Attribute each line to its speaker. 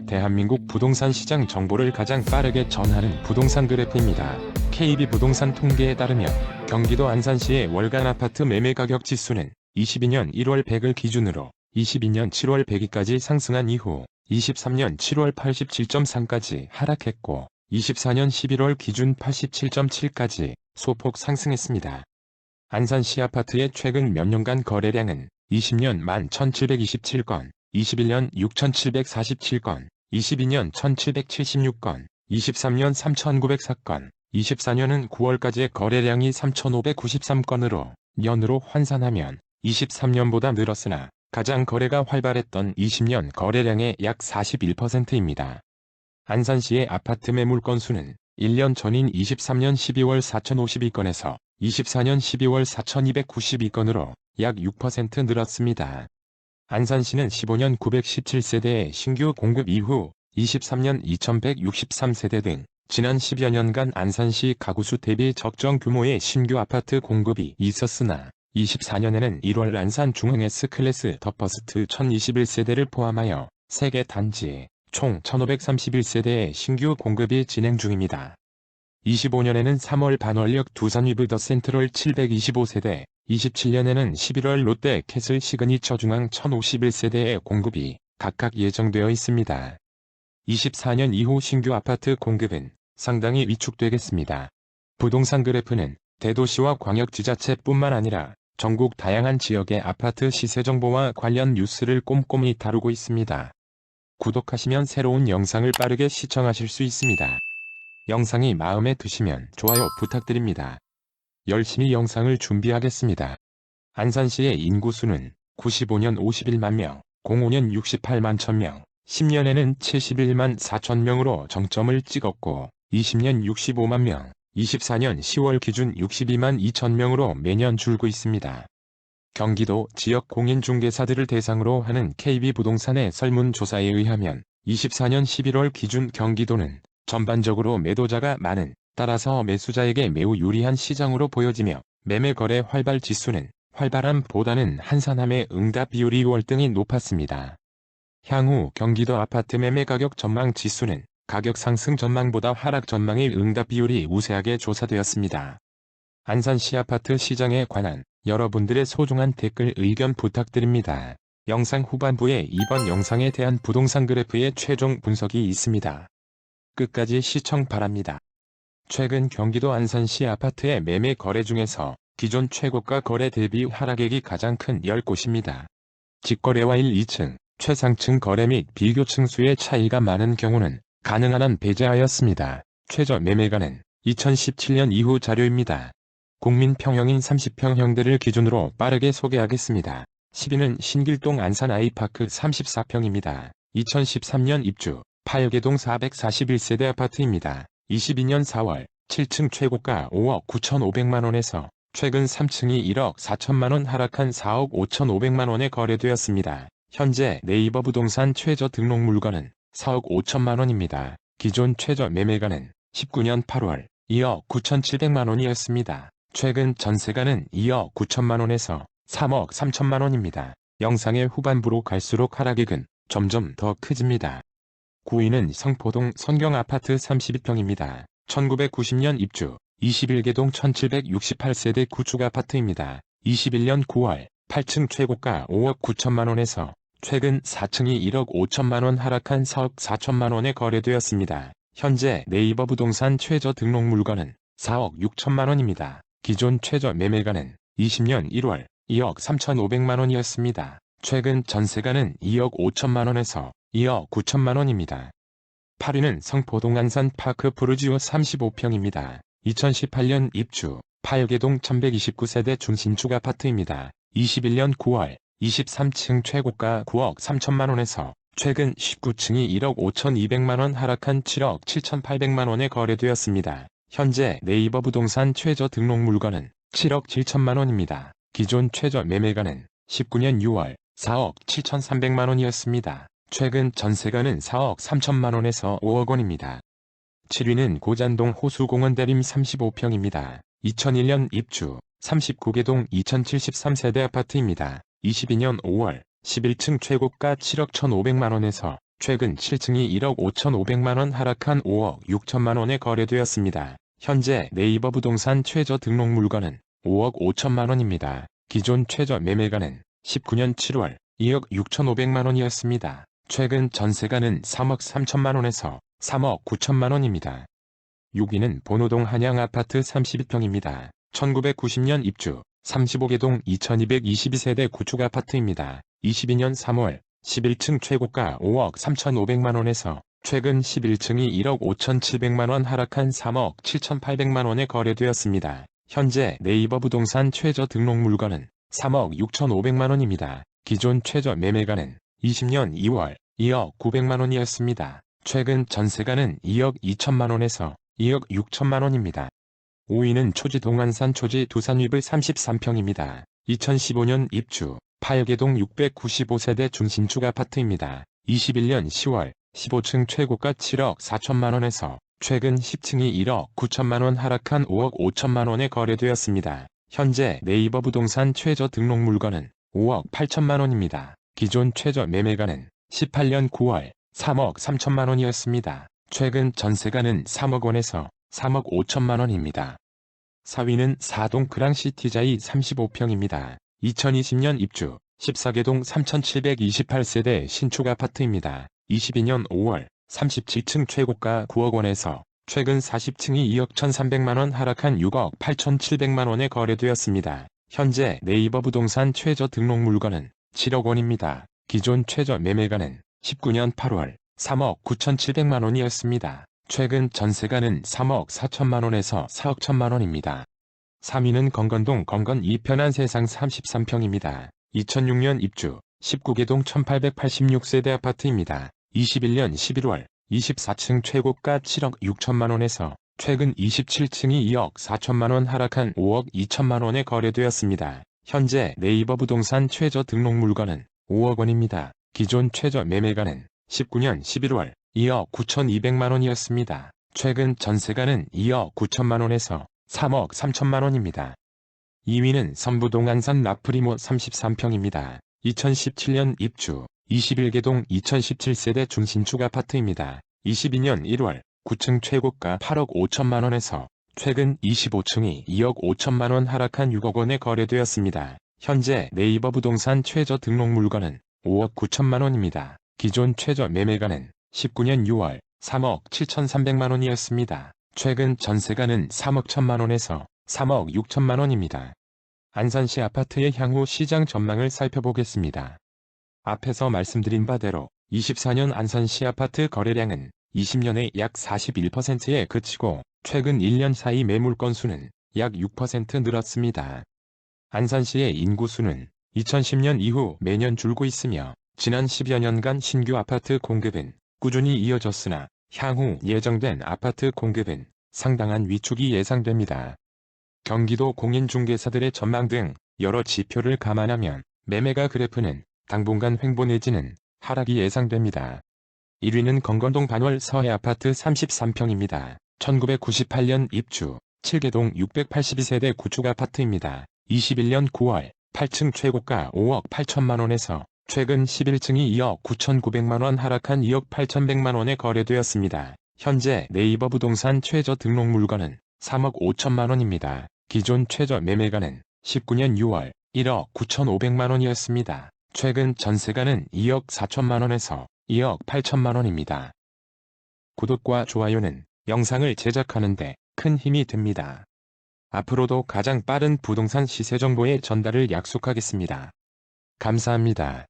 Speaker 1: 대한민국 부동산 시장 정보를 가장 빠르게 전하는 부동산 그래프입니다. KB부동산 통계에 따르면 경기도 안산시의 월간 아파트 매매 가격 지수는 22년 1월 100을 기준으로 22년 7월 102까지 상승한 이후 23년 7월 87.3까지 하락했고 24년 11월 기준 87.7까지 소폭 상승했습니다. 안산시 아파트의 최근 몇 년간 거래량은 20년 11,727건, 21년 6,747건, 22년 1,776건, 23년 3,904건, 24년은 9월까지의 거래량이 3,593건으로 년으로 환산하면 23년보다 늘었으나 가장 거래가 활발했던 20년 거래량의 약 41%입니다. 안산시의 아파트 매물 건수는 1년 전인 23년 12월 4,052건에서 24년 12월 4,292건으로 약 6% 늘었습니다. 안산시는 15년 917세대의 신규 공급 이후 23년 2,163세대 등 지난 10여 년간 안산시 가구수 대비 적정 규모의 신규 아파트 공급이 있었으나 24년에는 1월 안산 중흥 S클래스 더 퍼스트 1,021세대를 포함하여 3개 단지에 총 1,531세대의 신규 공급이 진행 중입니다. 25년에는 3월 반월역 두산 위브 더 센트럴 725세대, 27년에는 11월 롯데 캐슬 시그니처 중앙 1,051세대의 공급이 각각 예정되어 있습니다. 24년 이후 신규 아파트 공급은 상당히 위축되겠습니다. 부동산 그래프는 대도시와 광역지자체뿐만 아니라 전국 다양한 지역의 아파트 시세 정보와 관련 뉴스를 꼼꼼히 다루고 있습니다. 구독하시면 새로운 영상을 빠르게 시청하실 수 있습니다. 영상이 마음에 드시면 좋아요 부탁드립니다. 열심히 영상을 준비하겠습니다. 안산시의 인구수는 95년 51만 명, 05년 68만 1000명, 10년에는 71만 4천 명으로 정점을 찍었고 20년 65만 명, 24년 10월 기준 62만 2천 명으로 매년 줄고 있습니다. 경기도 지역 공인중개사들을 대상으로 하는 KB부동산의 설문조사에 의하면 24년 11월 기준 경기도는 전반적으로 매도자가 많은, 따라서 매수자에게 매우 유리한 시장으로 보여지며 매매 거래 활발 지수는 활발함보다는 한산함의 응답 비율이 월등히 높았습니다. 향후 경기도 아파트 매매 가격 전망 지수는 가격 상승 전망보다 하락 전망의 응답 비율이 우세하게 조사되었습니다. 안산시 아파트 시장에 관한 여러분들의 소중한 댓글 의견 부탁드립니다. 영상 후반부에 이번 영상에 대한 부동산 그래프의 최종 분석이 있습니다. 끝까지 시청 바랍니다. 최근 경기도 안산시 아파트의 매매 거래 중에서 기존 최고가 거래 대비 하락액이 가장 큰 10곳입니다. 직거래와 1, 2층, 최상층 거래 및 비교층 수의 차이가 많은 경우는 가능한 한 배제하였습니다. 최저 매매가는 2017년 이후 자료입니다. 국민평형인 30평형대를 기준으로 빠르게 소개하겠습니다. 10위는 신길동 안산 아이파크 34평입니다. 2013년 입주, 8개동 441세대 아파트입니다. 22년 4월, 7층 최고가 5억 9,500만원에서 최근 3층이 1억 4천만원 하락한 4억 5,500만원에 거래되었습니다. 현재 네이버 부동산 최저 등록 물건은 4억 5천만원입니다. 기존 최저 매매가는 19년 8월 2억 9,700만원이었습니다. 최근 전세가는 2억 9천만원에서 3억 3천만원입니다. 영상의 후반부로 갈수록 하락액은 점점 더 커집니다. 9위는 성포동 선경아파트 32평입니다. 1990년 입주, 21개동 1768세대 구축아파트입니다. 21년 9월, 8층 최고가 5억 9천만원에서 최근 4층이 1억 5천만원 하락한 4억 4천만원에 거래되었습니다. 현재 네이버 부동산 최저 등록 물건은 4억 6천만원입니다. 기존 최저 매매가는 20년 1월 2억 3,500만원이었습니다. 최근 전세가는 2억 5천만원에서 2억 9천만원입니다. 8위는 성포동 안산파크 푸르지오 35평입니다. 2018년 입주, 8개동 1129세대 중신축 아파트입니다. 21년 9월, 23층 최고가 9억 3천만원에서 최근 19층이 1억 5,200만원 하락한 7억 7,800만원에 거래되었습니다. 현재 네이버 부동산 최저 등록 물건은 7억 7천만원입니다. 기존 최저 매매가는 19년 6월 4억 7,300만원이었습니다. 최근 전세가는 4억 3천만원에서 5억 원입니다. 7위는 고잔동 호수공원 대림 35평입니다. 2001년 입주, 39개동 2073세대 아파트입니다. 22년 5월, 11층 최고가 7억 1,500만원에서 최근 7층이 1억 5,500만원 하락한 5억 6천만원에 거래되었습니다. 현재 네이버 부동산 최저 등록 물건은 5억 5천만원입니다. 기존 최저 매매가는 19년 7월 2억 6,500만원이었습니다. 최근 전세가는 3억 3천만원에서 3억 9천만원입니다. 6위는 본호동 한양아파트 32평입니다. 1990년 입주, 35개동 2222세대 구축 아파트입니다. 22년 3월 11층 최고가 5억 3,500만원에서 최근 11층이 1억 5,700만원 하락한 3억 7,800만원에 거래되었습니다. 현재 네이버 부동산 최저 등록 물건은 3억 6,500만원입니다. 기존 최저 매매가는 20년 2월 2억 900만원이었습니다. 최근 전세가는 2억 2천만원에서 2억 6천만원입니다. 5위는 초지 동안산 초지 두산위브 33평입니다. 2015년 입주, 8개동 695세대 중신축 아파트입니다. 21년 10월 15층 최고가 7억 4천만원에서 최근 10층이 1억 9천만원 하락한 5억 5천만원에 거래되었습니다. 현재 네이버 부동산 최저 등록 물건은 5억 8천만원입니다. 기존 최저 매매가는 18년 9월 3억 3천만원이었습니다. 최근 전세가는 3억 원에서 3억 5천만원입니다. 4위는 사동 그랑시티자이 35평입니다. 2020년 입주, 14개동 3728세대 신축 아파트입니다. 22년 5월 37층 최고가 9억 원에서 최근 40층이 2억 1,300만원 하락한 6억 8,700만원에 거래되었습니다. 현재 네이버 부동산 최저 등록 물건은 7억 원입니다. 기존 최저 매매가는 19년 8월 3억 9,700만원이었습니다. 최근 전세가는 3억 4천만원에서 4억 1천만원입니다. 3위는 건건동 건건 2편한 세상 33평입니다. 2006년 입주, 19개동 1886세대 아파트입니다. 21년 11월 24층 최고가 7억 6천만원에서 최근 27층이 2억 4천만원 하락한 5억 2천만원에 거래되었습니다. 현재 네이버 부동산 최저 등록 물건은 5억 원입니다. 기존 최저 매매가는 19년 11월 2억 9,200만원이었습니다. 최근 전세가는 2억 9천만원에서 3억 3천만원입니다. 2위는 선부동 안산 라프리모 33평입니다. 2017년 입주, 21개동 2017세대 중신축 아파트입니다. 22년 1월 9층 최고가 8억 5천만원에서 최근 25층이 2억 5천만원 하락한 6억 원에 거래되었습니다. 현재 네이버 부동산 최저 등록 물건은 5억 9천만원입니다. 기존 최저 매매가는 19년 6월 3억 7,300만원이었습니다. 최근 전세가는 3억 1천만원에서 3억 6천만원입니다. 안산시 아파트의 향후 시장 전망을 살펴보겠습니다. 앞에서 말씀드린 바대로 24년 안산시 아파트 거래량은 20년에 약 41%에 그치고 최근 1년 사이 매물 건수는 약 6% 늘었습니다. 안산시의 인구수는 2010년 이후 매년 줄고 있으며 지난 10여 년간 신규 아파트 공급은 꾸준히 이어졌으나 향후 예정된 아파트 공급은 상당한 위축이 예상됩니다. 경기도 공인중개사들의 전망 등 여러 지표를 감안하면 매매가 그래프는 당분간 횡보 내지는 하락이 예상됩니다. 1위는 건건동 반월 서해 아파트 33평입니다. 1998년 입주, 7개동 682세대 구축 아파트입니다. 21년 9월 8층 최고가 5억 8천만원에서 최근 11층이 2억 9,900만원 하락한 2억 8,100만원에 거래되었습니다. 현재 네이버 부동산 최저 등록 물건은 3억 5천만원입니다. 기존 최저 매매가는 19년 6월 1억 9,500만원이었습니다. 최근 전세가는 2억 4천만원에서 2억 8천만원입니다. 구독과 좋아요는 영상을 제작하는 데 큰 힘이 됩니다. 앞으로도 가장 빠른 부동산 시세 정보의 전달을 약속하겠습니다. 감사합니다.